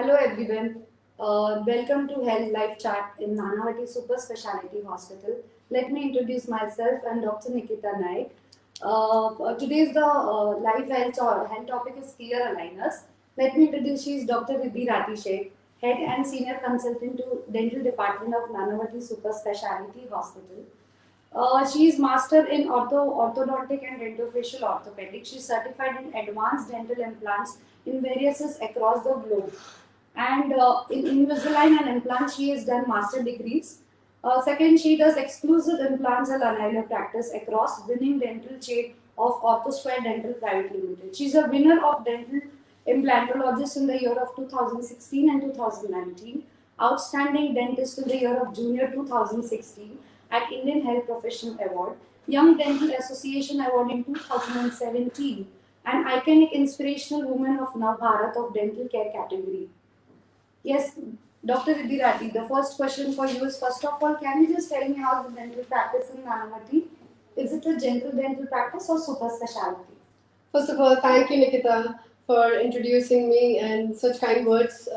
Hello everyone. Welcome to Health Life Chat in Nanavati Super Speciality Hospital. Let me introduce myself. I'm Dr. Nikita Naik. Today's the live health topic is clear aligners. Let me introduce she is Dr. Riddhi Ratishek, Head and Senior Consultant to Dental Department of Nanavati Super Speciality Hospital. She is master in orthodontic and dentofacial orthopedics. She is certified in advanced dental implants in various across the globe. And in Invisalign and implants, she has done master degrees. Second, she does exclusive implants and aligner practice across winning dental chain of OrthoSquare Dental Private Limited. She is a winner of dental implantologist in the year of 2016 and 2019. Outstanding dentist in the year of junior 2016 at Indian Health Professional Award, Young Dental Association Award in 2017, and iconic inspirational woman of Navbharat of dental care category. Yes, Dr. Riddhi Ratty, the first question for you is, first of all, can you just tell me how the dental practice in Nanavati? Is it a general dental practice or super specialty? First of all, thank you, Nikita, for introducing me and such kind words.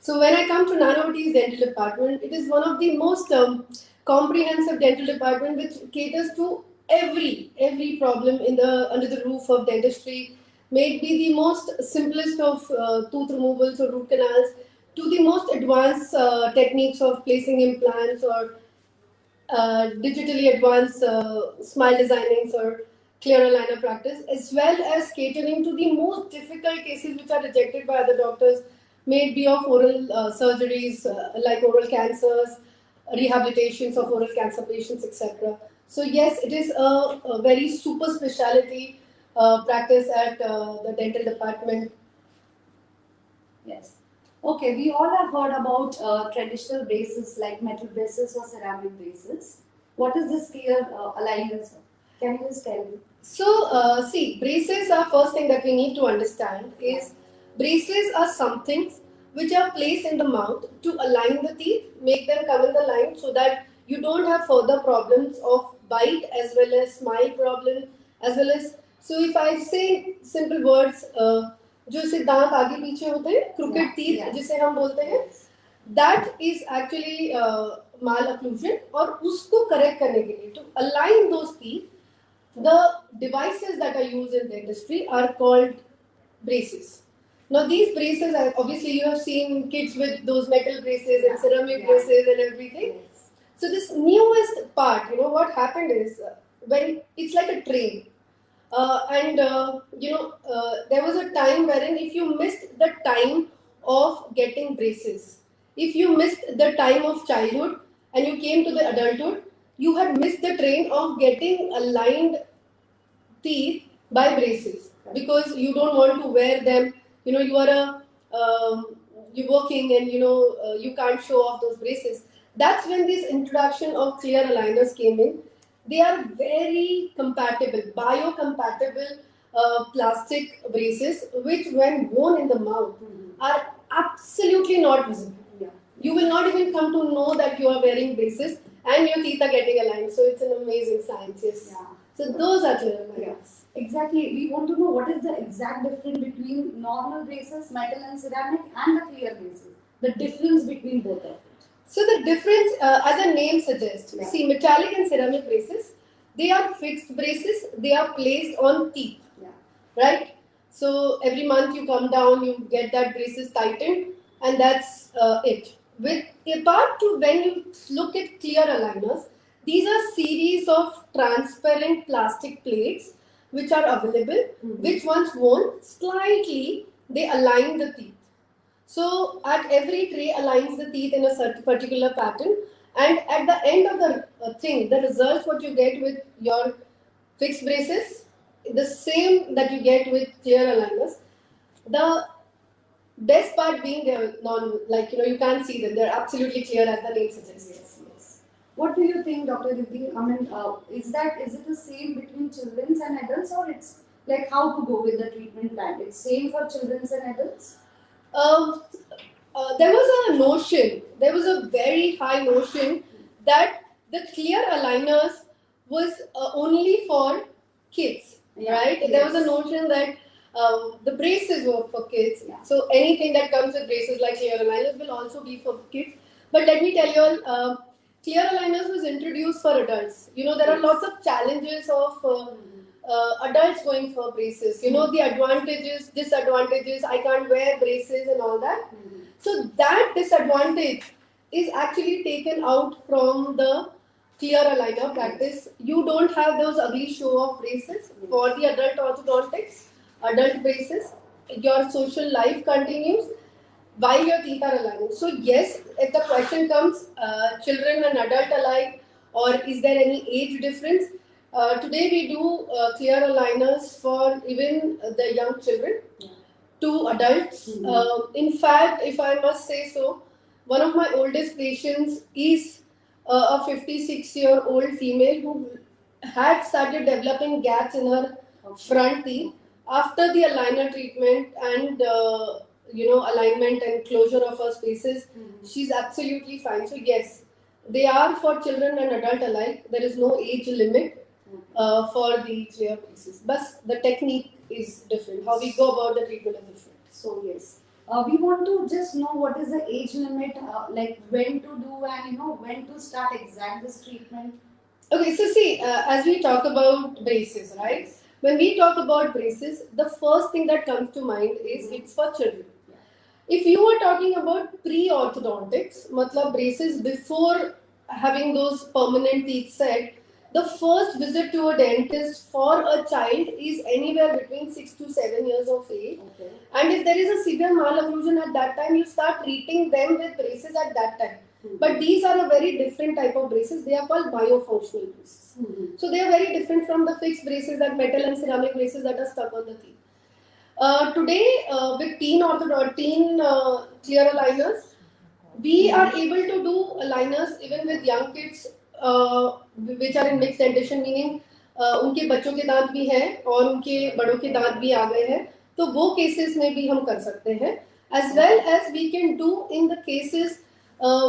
So when I come to Nanavati's dental department, it is one of the most comprehensive dental department which caters to every problem in the under the roof of dentistry. May it be the most simplest of tooth removals or root canals to the most advanced techniques of placing implants or digitally advanced smile designings or clear aligner practice, as well as catering to the most difficult cases which are rejected by other doctors, may it be of oral surgeries like oral cancers, rehabilitations of oral cancer patients, etc. So yes, it is a very super specialty practice at the dental department. Yes. Okay, we all have heard about traditional braces like metal braces or ceramic braces. What is this clear aligners? Can you just tell me? So, see, braces are first thing that we need to understand is braces are something which are placed in the mouth to align the teeth, make them come in the line so that you don't have further problems of bite as well as smile problem as well as. So, if I say simple words, जो इसे दांत आगे पीछे होते हैं crooked teeth जिसे हम बोलते हैं, that is actually mal occlusion और उसको correct करने के लिए to align those teeth, the devices that are used in dentistry are called braces. Now these braces, obviously you have seen kids with those metal braces and ceramic braces and everything. So this newest part, what happened is when it's like a train. There was a time wherein if you missed the time of getting braces, if you missed the time of childhood and you came to the adulthood, you had missed the train of getting aligned teeth by braces because you don't want to wear them. You are you're working and you can't show off those braces. That's when this introduction of clear aligners came in. They are very compatible, biocompatible plastic braces, which when worn in the mouth are absolutely not visible. You will not even come to know that you are wearing braces and your teeth are getting aligned. So it's an amazing science, yes. Yeah. So those are clear aligners. Exactly. We want to know what is the exact difference between normal braces, metal and ceramic, and the clear braces. The difference between both of it. So the difference, as the name suggests, see, metallic and ceramic braces, they are fixed braces. They are placed on teeth, right? So every month you come down, you get that braces tightened, and that's it. With apart to when you look at clear aligners, these are series of transparent plastic plates which are available, which once worn slightly they align the teeth. So at every tray aligns the teeth in a certain particular pattern, and at the end of the thing, the results what you get with your fixed braces, the same that you get with clear aligners. The best part being they're you can't see them; they're absolutely clear as the name suggests. Yes. What do you think, Dr. Riddhi? I mean, is it the same between children and adults, or it's like how to go with the treatment plan? It's same for children and adults. There was a notion, there was a very high notion that the clear aligners was only for kids, right? Yes. There was a notion that The braces work for kids. Yeah. So anything that comes with braces like clear aligners will also be for kids. But let me tell you all, clear aligners was introduced for adults. You know, there are lots of challenges of adults going for braces. You know, the advantages, disadvantages, I can't wear braces and all that. So that disadvantage is actually taken out from the clear aligner practice. You don't have those ugly show off braces for the adult orthodontics, adult braces. Your social life continues while your teeth are aligning. So yes, if the question comes, children and adult alike, or is there any age difference? Today we do clear aligners for even the young children to adults. In fact, if I must say so, one of my oldest patients is a 56-year-old female who had started developing gaps in her front teeth after the aligner treatment and alignment and closure of her spaces. She's absolutely fine. So yes, they are for children and adult alike. There is no age limit for the clear pieces, but the technique is different. How we go about the treatment is different. So yes, we want to just know what is the age limit, like when to do and when to start exact this treatment. Okay, so see, as we talk about braces, right? When we talk about braces, the first thing that comes to mind is it's for children. If you are talking about pre-orthodontics, matlab braces before having those permanent teeth set, the first visit to a dentist for a child is anywhere between 6 to 7 years of age. Okay. And if there is a severe malocclusion at that time, you start treating them with braces at that time. But these are a very different type of braces. They are called biofunctional braces. So they are very different from the fixed braces, that metal and ceramic braces that are stuck on the teeth. Today, with teen clear aligners, we are able to do aligners even with young kids, which are in mixed dentition, meaning उनके बच्चों के दांत भी हैं और उनके बड़ों के दांत भी आ गए हैं, तो वो केसेस में भी हम कर सकते हैं, as well as we can do in the cases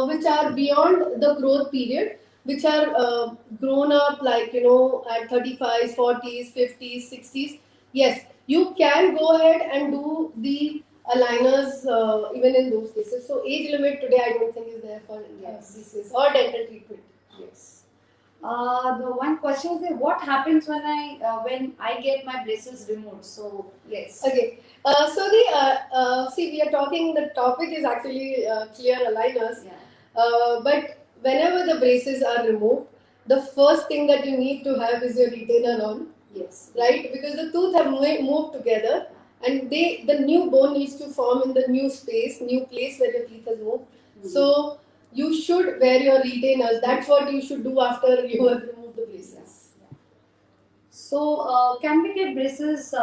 which are beyond the growth period, which are grown up like at 35s, 40s, 50s, 60s. Yes, you can go ahead and do the aligners even in those cases. So age limit today I don't think is there for braces or dental treatment. Yes. The one question is that what happens when I get my braces removed? So yes. Okay. So the see, we are talking. The topic is actually clear aligners. Yeah. But whenever the braces are removed, the first thing that you need to have is your retainer on. Yes. Right? Because the tooth have moved together, and the new bone needs to form in the new space, new place where your teeth has moved. So you should wear your retainers. That's what you should do after you have removed the braces. So can we get braces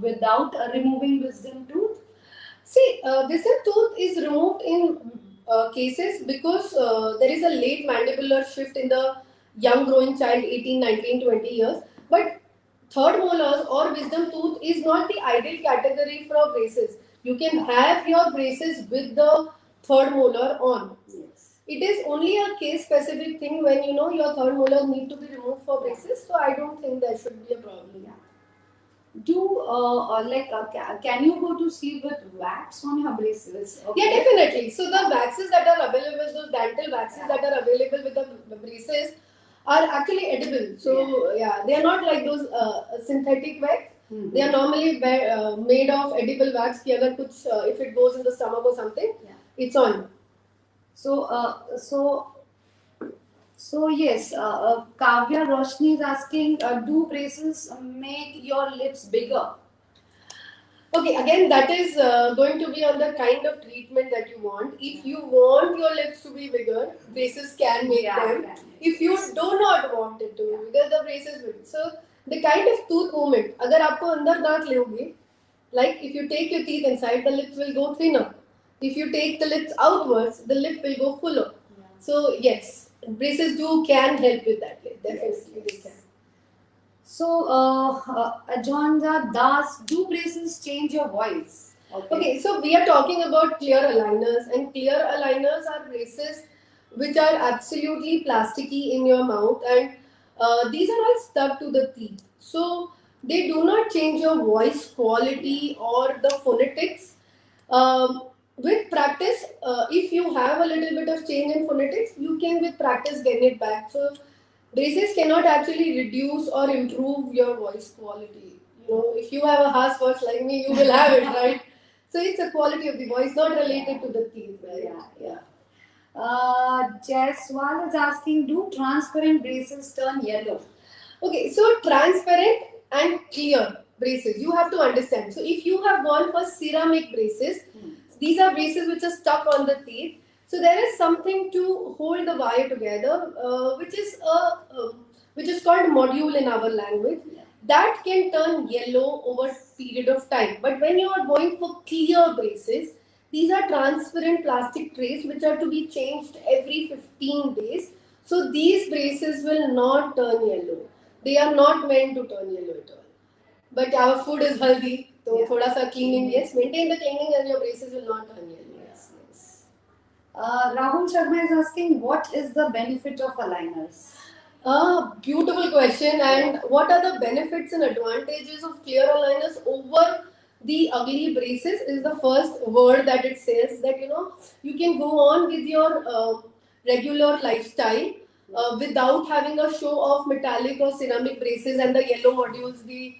without removing wisdom tooth? See, wisdom tooth is removed in cases because there is a late mandibular shift in the young growing child, 18, 19, 20 years. But third molars or wisdom tooth is not the ideal category for braces. You can have your braces with the third molar on. Yes. It is only a case specific thing when your third molars need to be removed for braces. So I don't think there should be a problem. Yeah. Can you go to sleep with wax on your braces? Okay. Yeah, definitely. So the waxes that are available, those dental waxes that are available with the braces are actually edible. So yeah, they are not like those synthetic wax. They are normally made of edible wax. Ki agar kuch, if it goes in the stomach or something, it's on. So yes, Kavya Roshni is asking, do braces make your lips bigger? Okay, again, that is going to be on the kind of treatment that you want. If you want your lips to be bigger, braces can make them. If you do not want it to be bigger, the braces will. So the kind of tooth movement, अगर आपको अंदर दांत लोगे, like if you take your teeth inside, the lips will go thinner. If you take the lips outwards, the lip will go fuller. So yes, braces can help with that. Definitely they can. So, Ajonja Das, do braces change your voice? Okay, so we are talking about clear aligners, and clear aligners are braces which are absolutely plasticky in your mouth, and these are all stuck to the teeth. So they do not change your voice quality or the phonetics. With practice, if you have a little bit of change in phonetics, you can with practice gain it back. So braces cannot actually reduce or improve your voice quality. You know, if you have a harsh voice like me, you will have it, right? So it's a quality of the voice, not related to the teeth, right? Yeah. Jaiswal is asking, do transparent braces turn yellow? Okay, so transparent and clear braces, you have to understand. So if you have gone for ceramic braces, these are braces which are stuck on the teeth. So there is something to hold the wire together, which is called module in our language. That can turn yellow over period of time. But when you are going for clear braces, these are transparent plastic trays which are to be changed every 15 days. So these braces will not turn yellow. They are not meant to turn yellow at all. But our food is healthy, so Yeah. thoda sa cleaning, yes, maintain the cleaning and your braces will not turn yellow. Yes, yes. Rahul Sharma is asking, what is the benefit of aligners? Beautiful question. And what are the benefits and advantages of clear aligners over the ugly braces? Is the first word that it says that you can go on with your regular lifestyle without having a show of metallic or ceramic braces and the yellow modules the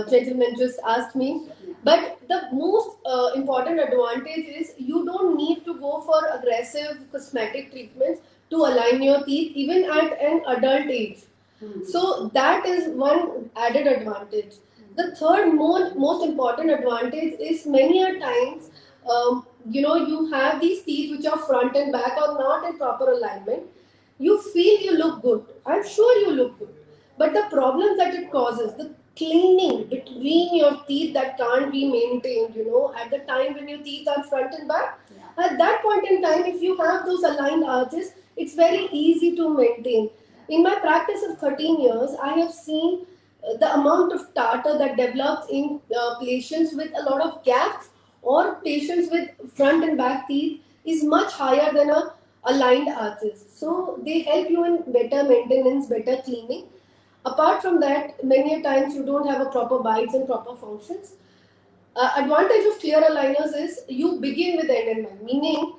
gentleman just asked me. But the most important advantage is you don't need to go for aggressive cosmetic treatments to align your teeth even at an adult age. So that is one added advantage. The third most important advantage is many a times you have these teeth which are front and back or not in proper alignment. You feel you look good. I'm sure you look good. But the problems that it causes, the cleaning between your teeth that can't be maintained, at the time when your teeth are front and back, at that point in time, if you have those aligned arches, it's very easy to maintain. In my practice of 13 years, I have seen the amount of tartar that develops in patients with a lot of gaps or patients with front and back teeth is much higher than a aligned arches. So they help you in better maintenance, better cleaning. Apart from that, many a times you don't have a proper bites and proper functions. Advantage of clear aligners is you begin with end in mind, meaning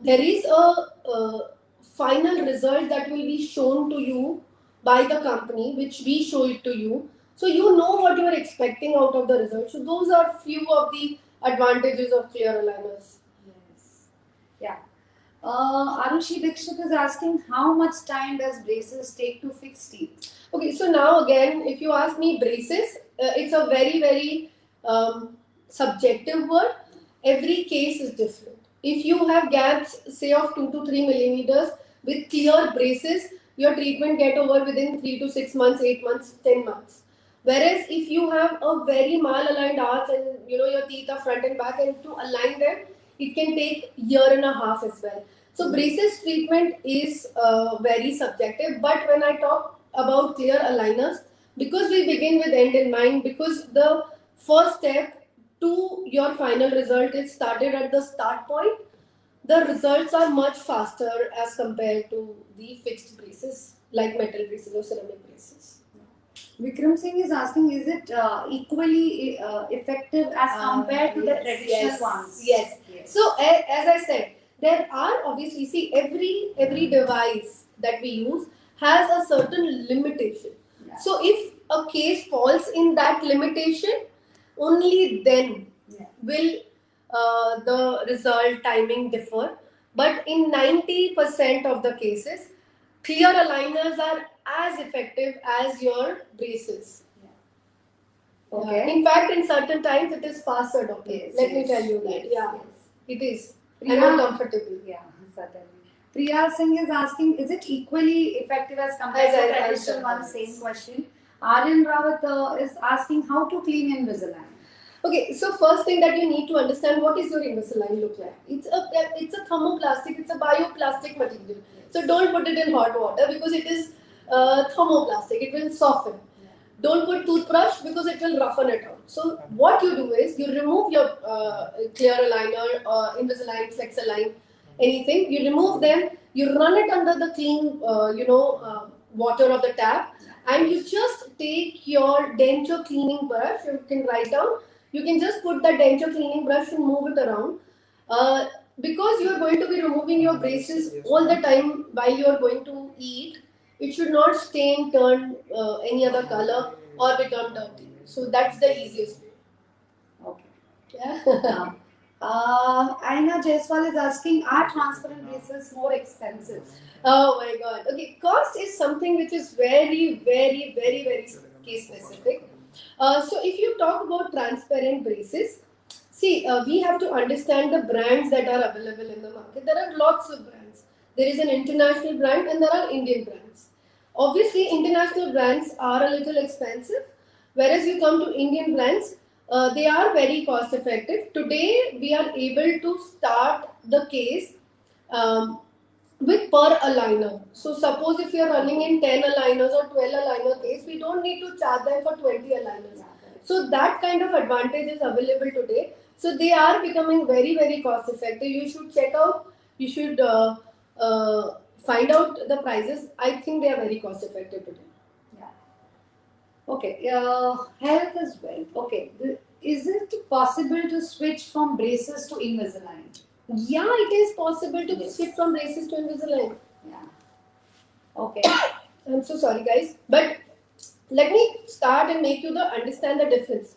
there is a final result that will be shown to you by the company, which we show it to you. So you know what you are expecting out of the result. So those are few of the advantages of clear aligners. Yes. Yeah. Arushi Dikshit is asking, how much time does braces take to fix teeth? Okay, so now again, if you ask me braces, it's a very, very subjective word. Every case is different. If you have gaps, say of 2 to 3 millimeters with clear braces, your treatment get over within 3 to 6 months, 8 months, 10 months. Whereas if you have a very mal-aligned arch and your teeth are front and back, and to align them, it can take year and a half as well. So braces treatment is very subjective. But when I talk about clear aligners, because we begin with end in mind, because the first step to your final result is started at the start point, the results are much faster as compared to the fixed braces like metal braces or ceramic braces. Vikram Singh is asking, is it equally effective as compared to the traditional ones? Yes. So as I said, there are obviously, see, every device that we use has a certain limitation. Yeah. So if a case falls in that limitation, only then will the result timing differ. But in 90% of the cases, clear aligners are as effective as your braces. Okay. In fact, in certain times it is faster, doctor. Yes, Let me yes, tell you that. yes, Yeah, yes. it is. Priya- And more comfortable. Yeah, certainly. Priya Singh is asking, is it equally effective as compared As to I traditional answered one? that. Same question. Aryan Rawat is asking, how to clean Invisalign? Okay, so first thing that you need to understand, what is your Invisalign look like? It's a thermoplastic, it's a bioplastic material. So don't put it in hot water because it is thermoplastic. It will soften. Don't put toothbrush because it will roughen it out. So what you do is you remove your clear aligner, Invisalign, Flex-Align, anything. You remove them. You run it under the clean, water of the tap, and you just take your denture cleaning brush. You can write down. You can just put the denture cleaning brush and move it around. Uh, because you are going to be removing your braces all the time while you are going to eat, it should not stain, turn any other color, or become dirty. So that's the easiest way. Okay. Yeah. Now, Aina Jaiswal is asking, are transparent braces more expensive? Oh my god. Okay, cost is something which is very, very, very, very case specific. So if you talk about transparent braces, see, we have to understand the brands that are available in the market. There are lots of brands. There is an international brand and there are Indian brands. Obviously, international brands are a little expensive, whereas you come to Indian brands, they are very cost effective. Today, we are able to start the case um, with per aligner. So suppose if you are running in 10 aligners or 12 aligner case, we don't need to charge them for 20 aligners. So that kind of advantage is available today. So they are becoming very, very cost effective. You should check out, you should find out the prices. I think they are very cost effective today. Yeah. Okay. Health as well. Okay. Is it possible to switch from braces to Invisalign? Yeah, it is possible to Yes. switch from braces to Invisalign. Yeah. Okay. I'm so sorry, guys, but let me start and make you understand the difference.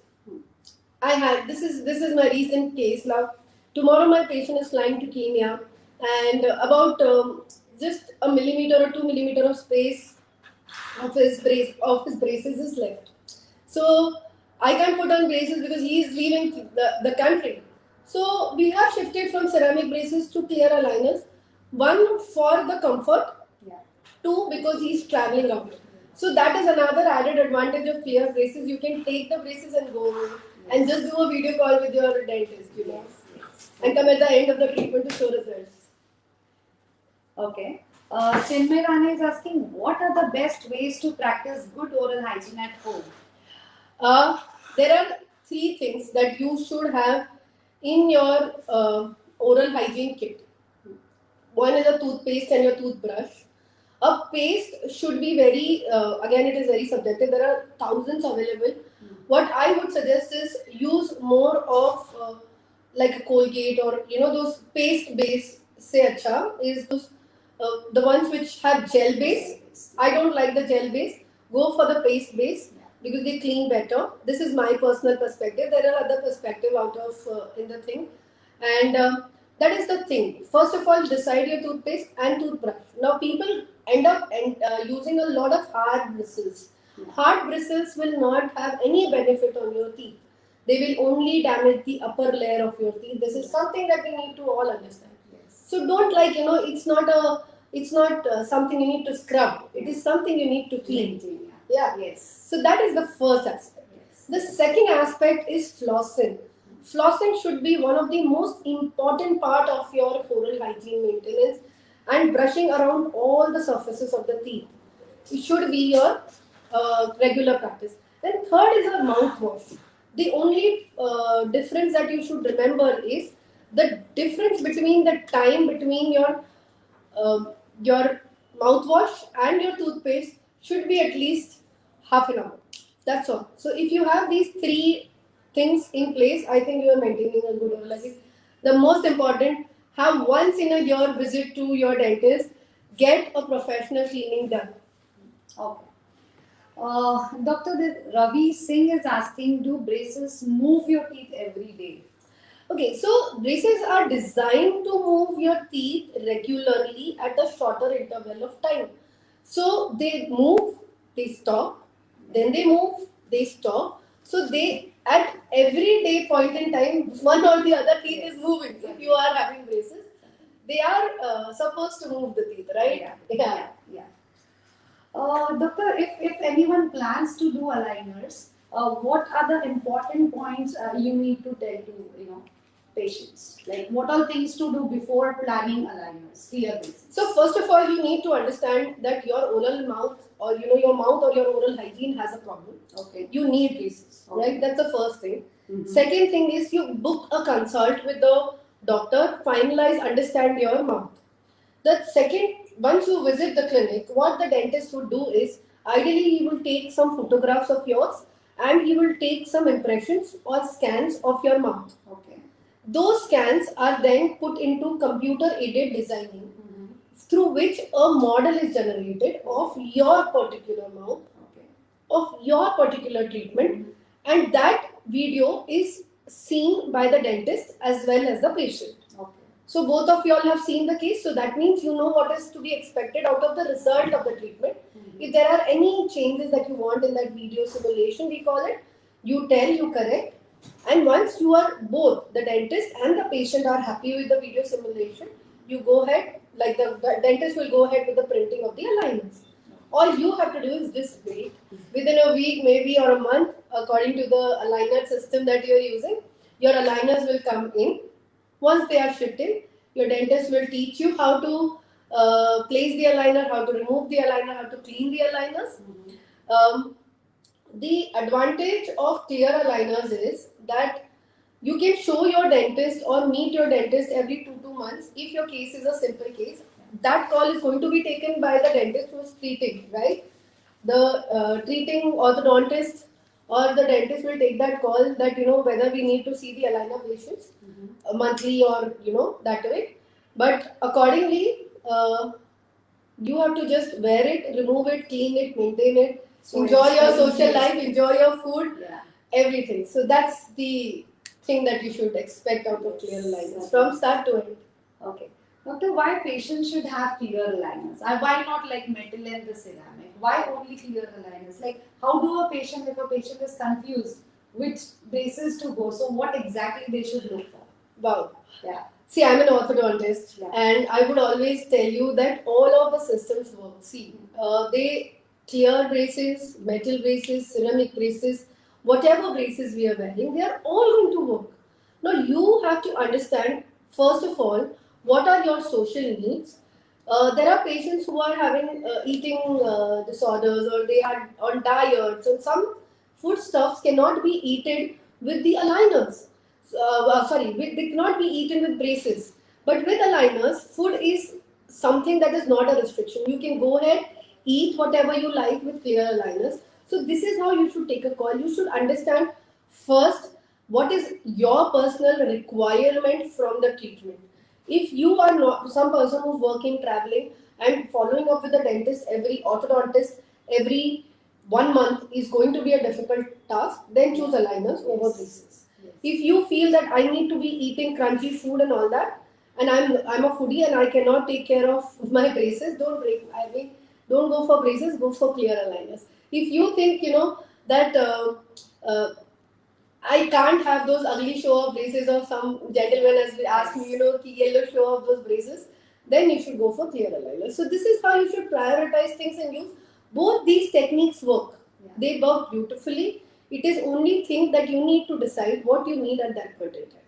I had this is my recent case now. Tomorrow my patient is flying to Kenya, and about just a millimeter or 2 millimeter of space of his braces is left. So I can't put on braces because he is leaving the country. So we have shifted from ceramic braces to clear aligners. One for the comfort, Yeah. two because he's traveling out. So that is another added advantage of clear braces. You can take the braces and go home and just do a video call with your dentist, Yes. and come at the end of the treatment to show results. Okay. Chinmay Rane is asking, what are the best ways to practice good oral hygiene at home? There are three things that you should have in your oral hygiene kit. One is a toothpaste and your toothbrush. A paste should be very, again, it is very subjective. There are thousands available. What I would suggest is use more of like a Colgate or those paste base. Se acha is those the ones which have gel base. I don't like the gel base. Go for the paste base because they clean better. This is my personal perspective. There are other perspective out of in the thing, and that is the thing. First of all, decide your toothpaste and toothbrush. Now, people end up using a lot of hard bristles. Hard bristles will not have any benefit on your teeth. They will only damage the upper layer of your teeth. This is something that we need to all understand. So don't it's not something you need to scrub. It is something you need to clean. Yeah. Yes. So that is the first aspect. Yes. The second aspect is flossing. Flossing should be one of the most important part of your oral hygiene maintenance and brushing around all the surfaces of the teeth. It should be your regular practice. Then third is a mouthwash. The only difference that you should remember is the difference between the time between your mouthwash and your toothpaste should be at least half an hour. That's all. So if you have these three things in place, I think you are maintaining a good oral hygiene. The most important, have once in a year visit to your dentist, get a professional cleaning done. Okay. Dr. Ravi Singh is asking, do braces move your teeth every day? Okay, so braces are designed to move your teeth regularly at a shorter interval of time. So they move, they stop, then they move, they stop. So they at every day point in time, one or the other teeth is moving. If you are having braces, they are supposed to move the teeth, right? Yeah. Doctor, if anyone plans to do aligners, what are the important points you need to tell to patients? Like what are things to do before planning aligners? Clear this. So first of all, you need to understand that your oral mouth or your mouth or your oral hygiene has a problem. Okay. You need braces, Okay. right? That's the first thing. Mm-hmm. Second thing is you book a consult with the doctor, finalize, understand your mouth. The second, once you visit the clinic, what the dentist would do is Ideally, he will take some photographs of yours and he will take some impressions or scans of your mouth. Okay. Those scans are then put into computer aided designing, Mm-hmm. through which a model is generated of your particular mouth, Okay. of your particular treatment, and that video is seen by the dentist as well as the patient. Okay. So both of you all have seen the case, so that means you know what is to be expected out of the result of the treatment. Mm-hmm. If there are any changes that you want in that video simulation, we call it, you tell, you correct, and once you are both, the dentist and the patient, are happy with the video simulation, you go ahead, like the dentist will go ahead with the printing of the aligners. All you have to do is just wait. Within a week, maybe, or a month, according to the aligner system that you are using, your aligners will come in. Once they are shipped in, your dentist will teach you how to place the aligner, how to remove the aligner, how to clean the aligners. Mm-hmm. The advantage of clear aligners is that you can show your dentist or meet your dentist every 2 months if your case is a simple case. That call is going to be taken by the dentist who is treating, right? The treating orthodontist or the dentist will take that call that whether we need to see the aligner patients monthly or that way. But accordingly, you have to just wear it, remove it, clean it, maintain it, So enjoy it's your very social easy. life, enjoy your food, Yeah. everything. So that's the thing that you should expect out of clear aligners from start to end. Okay. Doctor, why patients should have clear aligners? Why not like metal and the ceramic? Why only clear aligners? Like, how do a patient, if a patient is confused, which braces to go? So, what exactly they should look for? Wow. Yeah. See, I'm an orthodontist, Yeah. and I would always tell you that all of the systems work. See, they clear braces, metal braces, ceramic braces, whatever braces we are wearing, they are all going to work. Now, you have to understand, first of all, what are your social needs. There are patients who are having eating disorders, or they are on diets, and some foodstuffs cannot be eaten with the aligners. They cannot be eaten with braces. But with aligners, food is something that is not a restriction. You can go ahead, eat whatever you like with clear aligners. So this is how you should take a call. You should understand first what is your personal requirement from the treatment. If you are not some person who's working, traveling, and following up with the dentist, every orthodontist every 1 month is going to be a difficult task, then choose aligners over braces. Yes. If you feel that I need to be eating crunchy food and all that, and I'm a foodie and I cannot take care of my braces, don't go for braces, go for clear aligners. If you think that uh, I can't have those ugly show off braces, or some gentleman has asked me, yellow show off those braces, then you should go for clear aligners. So this is how you should prioritize things and use. Both these techniques work. Yeah. They work beautifully. It is only thing that you need to decide what you need at that point in time.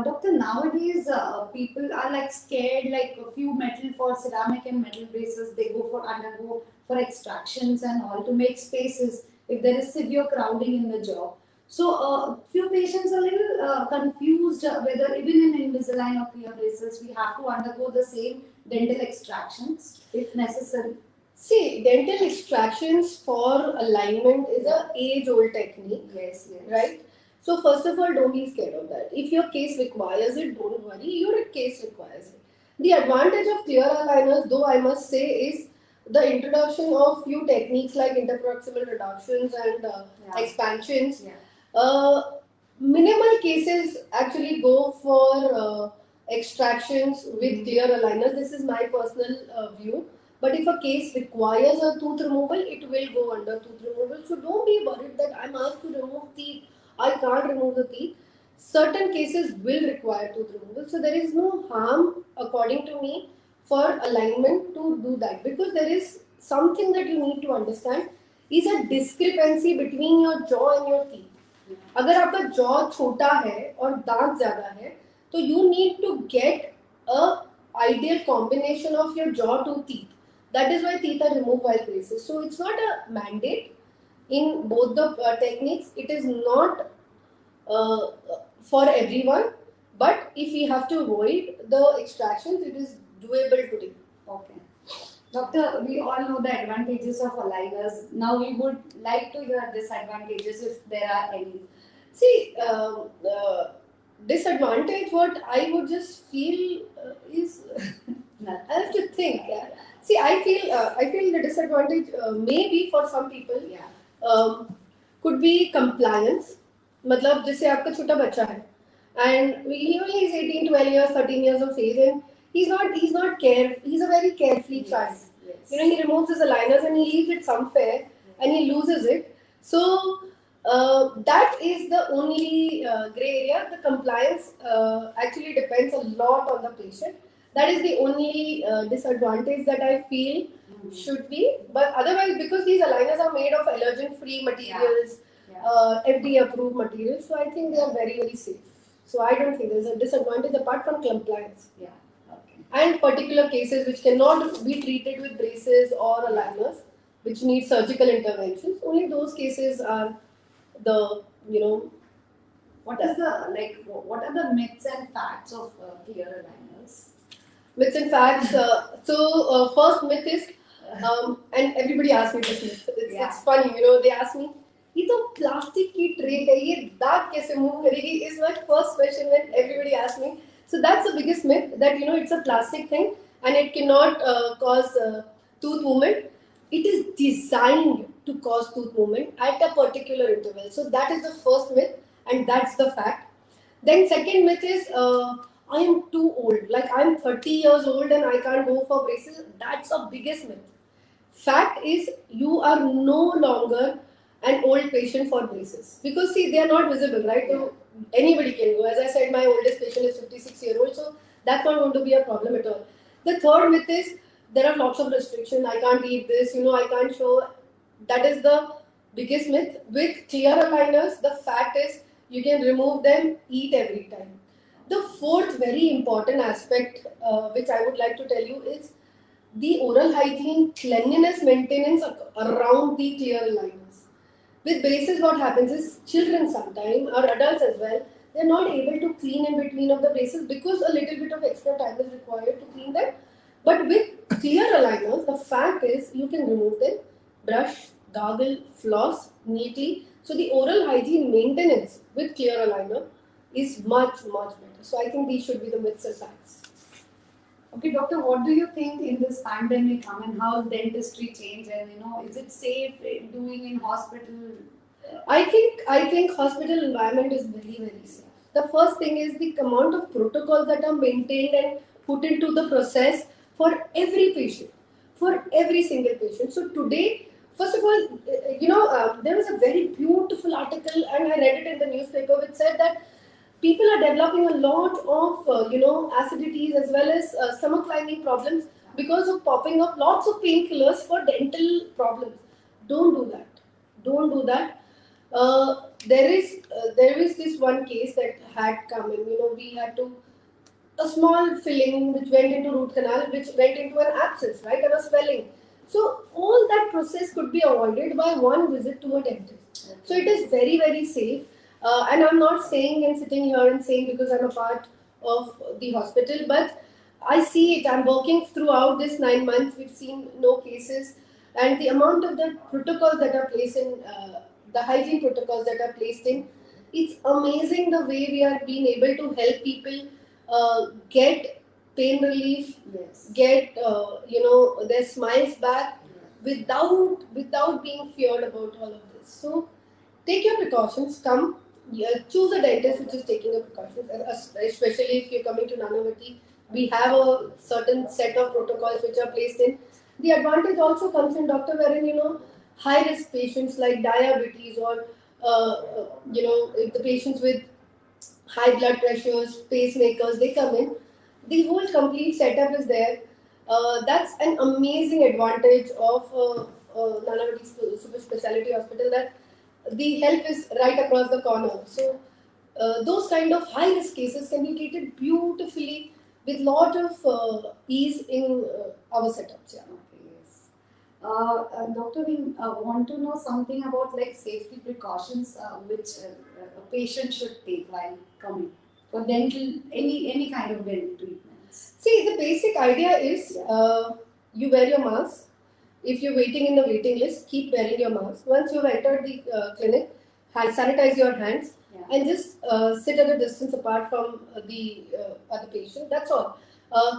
Doctor, nowadays people are like scared, like a few metal for ceramic and metal braces, they undergo for extractions and all to make spaces if there is severe crowding in the jaw. So, few patients are a little confused whether even in Invisalign or clear braces we have to undergo the same dental extractions if necessary. See, dental extractions for alignment is a age-old technique. Yes, yes. Right? So first of all, don't be scared of that. If your case requires it, don't worry. Your case requires it. The advantage of clear aligners, though, I must say, is the introduction of few techniques like interproximal reductions and Yeah. expansions. Yeah. Minimal cases actually go for extractions with clear aligners. This is my personal view. But if a case requires a tooth removal, it will go under tooth removal. So don't be worried that I'm asked to remove teeth. I can't remove the teeth. Certain cases will require tooth removal. So there is no harm, according to me, for alignment to do that, because there is something that you need to understand is a discrepancy between your jaw and your teeth. अगर आपका jaw छोटा है और दांत ज्यादा है तो you need to get a ideal combination of your jaw to teeth. That is why teeth are removed while braces. So it's not a mandate in both the techniques. It is not uh, for everyone, but if we have to avoid the extractions, it is doable to do. Okay. Doctor, we all know the advantages of aligners. Now we would like to hear disadvantages if there are any. See, disadvantage, what I would just feel is I have to think. Yeah. See, I feel the disadvantage maybe for some people Yeah. could be compliance. मतलब जैसे आपका छोटा बच्चा है and he's 18, 12 years, 13 years of age and he's a very carefree child. Yes. He removes his aligners and he leaves it somewhere and he loses it. So that is the only gray area. The compliance actually depends a lot on the patient. That is the only disadvantage that I feel should be. But otherwise, because these aligners are made of allergen-free materials, FDA-approved materials, so I think they are very, very safe. So I don't think there's a disadvantage apart from compliance. Yeah. Okay. And particular cases which cannot be treated with braces or aligners, which need surgical interventions, only those cases are the What is the what are the myths and facts of clear aligners? myths and facts. First myth is, and everybody asks me this myth. It's funny, they ask me, ये तो plastic की tray है, ये दाग कैसे move करेगी? Is my first question when everybody asks me. So that's the biggest myth, that it's a plastic thing and it cannot cause tooth movement. It is designed to cause tooth movement at a particular interval. So that is the first myth, and that's the fact. Then second myth is I am too old. Like I'm 30 years old and I can't go for braces. That's the biggest myth. Fact is you are no longer an old patient for braces, because see, they are not visible, right? So anybody can go. As I said, my oldest patient is 56-year-old, so that's not going to be a problem at all. The third myth is there are lots of restrictions. I can't eat this. I can't show. That is the biggest myth. With clear aligners, the fact is you can remove them, eat every time. The fourth very important aspect, which I would like to tell you, is the oral hygiene, cleanliness maintenance around the clear aligners. With braces, what happens is children sometimes, or adults as well, they're not able to clean in between of the braces because a little bit of extra time is required to clean them. But with clear aligners, the fact is you can remove them, brush, gargle, floss neatly. So the oral hygiene maintenance with clear aligner is much, much better. So I think these should be the myths and facts. Okay, doctor, what do you think in this pandemic? I mean, how dentistry changed, and is it safe doing in hospital? I think hospital environment is very, very safe. The first thing is the amount of protocols that are maintained and put into the process for every patient, for every single patient. So today, first of all, there was a very beautiful article, and I read it in the newspaper, which said that people are developing a lot of acidities as well as stomach lining problems because of popping up lots of painkillers for dental problems. Don't do that. Don't do that. There is this one case that had come in. We had to a small filling which went into root canal, which went into an abscess, right, and a swelling. So all that process could be avoided by one visit to a dentist. So it is very, very safe. And I'm not saying and sitting here and saying because I'm a part of the hospital, but I see it. I'm working throughout this 9 months. We've seen no cases, and the amount of the protocols that are placed in, the hygiene protocols that are placed in, it's amazing the way we are being able to help people get pain relief, Yes. get their smiles back without being feared about all of this. So take your precautions. Come, choose a dentist which is taking your precautions, especially if you're coming to Nanavati. We have a certain set of protocols which are placed in. The advantage also comes in, doctor, wherein high risk patients like diabetes or if the patients with high blood pressures, pacemakers, they come in. The whole complete setup is there. That's an amazing advantage of Nanavati Super Speciality Hospital, that the help is right across the corner. So those kind of high risk cases can be treated beautifully with lot of ease in our setups. Yeah. Okay, yes. Doctor, we want to know something about safety precautions which a patient should take while coming for dental, any kind of dental treatments. See, the basic idea is you wear your mask. If you're waiting in the waiting list, keep wearing your mask. Once you've entered the clinic, sanitize your hands Yeah. and just sit at a distance apart from the other patient. That's all.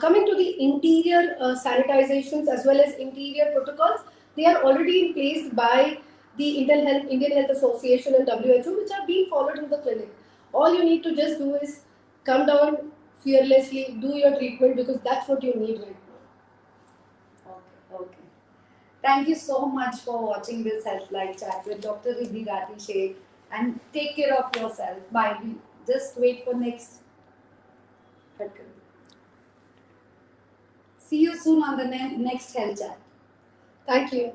Coming to the interior sanitizations as well as interior protocols, they are already in place by the Indian Health Association and WHO, which are being followed in the clinic. All you need to just do is come down fearlessly, do your treatment because that's what you need right now. Okay, okay. Thank you so much for watching this Health Life Chat with Dr. Riddhi Rathi Sheikh, and take care of yourself. Bye. Just wait for next. See you soon on the next Health Chat. Thank you.